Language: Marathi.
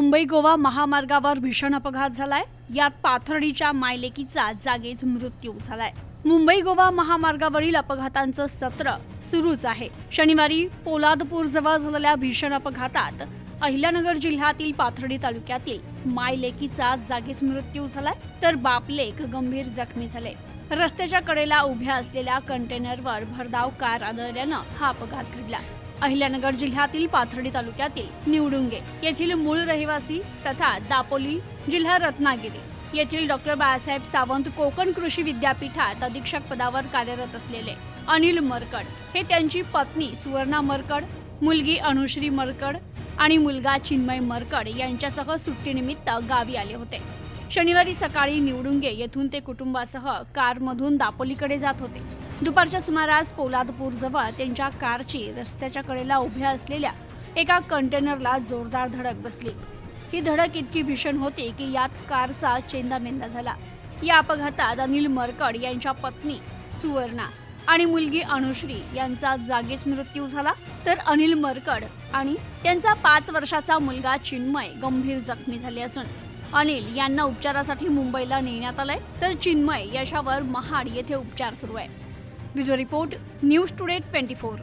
मुंबई गोवा महामार्गावर भीषण अपघात झालाय। यात पाथर्डीच्या मायलेकीचा जागीच मृत्यू झालाय। मुंबई गोवा महामार्गावरील अपघातांचं सत्र सुरूच आहे। शनिवारी पोलादपूर जवळ झालेल्या भीषण अपघातात अहिल्यानगर जिल्ह्यातील पाथर्डी तालुक्यातील मायलेकीचा जागीच मृत्यू झालाय, तर बापलेक गंभीर जखमी झाले। रस्त्याच्या कडेला उभ्या असलेल्या कंटेनरवर भरधाव कार आदळल्यानं हा अपघात घडला। अहिल्यानगर जिल्ह्यातील पाथर्डी तालुक्यातील निवडुंगे येथील मूळ रहिवासी तथा दापोली जिल्हा रत्नागिरी येथील डॉक्टर बाळासाहेब सावंत कोकण कृषी विद्यापीठात अधीक्षक पदावर कार्यरत असलेले अनिल मरकड हे त्यांची पत्नी सुवर्णा मरकड, मुलगी अनुश्री मरकड आणि मुलगा चिन्मय मरकड यांच्यासह सुट्टीनिमित्त गावी आले होते। शनिवारी सकाळी निवडुंगे येथून ते कुटुंबासह कारमधून दापोलीकडे जात होते। दुपारच्या सुमारास पोलादपूर जवळ त्यांच्या कारची रस्त्याच्या कडेला उभ्या असलेल्या एका कंटेनरला जोरदार धडक बसली। ही धडक इतकी भीषण होती की यात कारचा चेंदामेंदा झाला। या अपघातात अनिल मरकड यांच्या पत्नी सुवर्णा आणि मुलगी अनुश्री यांचा जागीच मृत्यू झाला, तर अनिल मरकड आणि त्यांचा 5 वर्षाचा मुलगा चिन्मय गंभीर जखमी झाले असून अनिल यांना उपचारासाठी मुंबईला नेण्यात आलंय, तर चिन्मय याच्यावर महाड येथे उपचार सुरू आहे। Bureau report, news today 24।